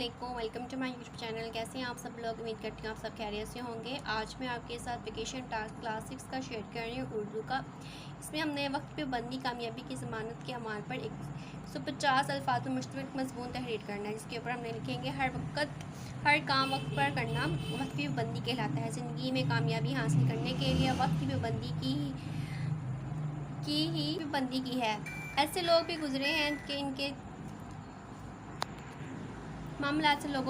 अस्सलामुअलैकुम, welcome to my YouTube channel. कैसे हैं आप सब लोग? उम्मीद करती हूँ आप सब खैरियत से होंगे। आज मैं आपके साथ वेकेशन टास्क क्लास 6 का शेयर कर रही हूँ, उर्दू का। इसमें हमने वक्त पे बंदी कामयाबी की ज़मानत के अमान पर 150 अल्फाज में मुश्तमिल मज़मून तहरीर करना है, जिसके ऊपर हमने लिखेंगे हर काम वक्त पर करना वक्त की पाबंदी कहलाता है। ज़िंदगी में कामयाबी हासिल करने के लिए वक्त की पाबंदी ही पाबंदी की है। ऐसे लोग भी गुजरे हैं कि इनके मामला से लोग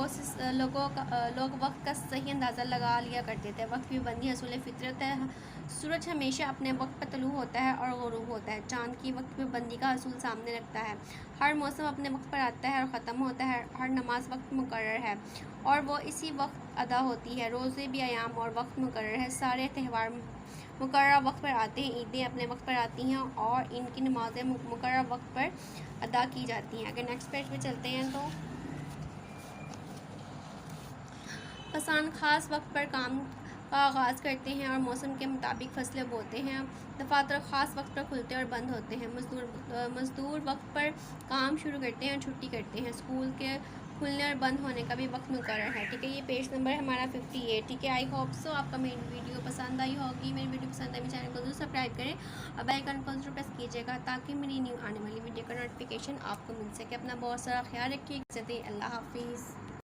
वक्त का सही अंदाज़ा लगा लिया करते थे। वक्त की पाबंदी असूल फितरत है। सूरज हमेशा अपने वक्त पर तलू होता है और गुरूब होता है। चाँद की वक्त की पाबंदी का असूल सामने रखता है। हर मौसम अपने वक्त पर आता है और ख़त्म होता है। हर नमाज वक्त मुकर्रर है और वो इसी वक्त अदा होती है। रोज़े भी अयाम और वक्त मुकर्रर है। सारे त्यौहार मुकर्रर वक्त पर आते हैं। ईदें अपने वक्त पर आती हैं और इनकी नमाज़ें मुकर्रर वक्त पर अदा की जाती हैं। अगर नेक्स्ट पेज पे चलते हैं तो किसान ख़ास वक्त पर काम का आगाज़ करते हैं और मौसम के मुताबिक फसलें बोते हैं। दफातर ख़ास वक्त पर खुलते और बंद होते हैं। मज़दूर वक्त पर काम शुरू करते हैं और छुट्टी करते हैं। स्कूल के खुलने और बंद होने का भी वक्त मुकर्रर है। ठीक है, ये पेज नंबर है हमारा 58। ठीक है, आई होप सो आपका मेरी वीडियो पसंद आई होगी। मेरी वीडियो पसंद आई, मेरे चैनल को ज़रूर सब्सक्राइब करें और बेल आइकन को ज़रूर प्रेस कीजिएगा ताकि मेरी न्यू आने वाली वीडियो का नोटिफिकेशन आपको मिल सके। अपना बहुत सारा ख्याल रखिए। अल्लाह हाफिज़।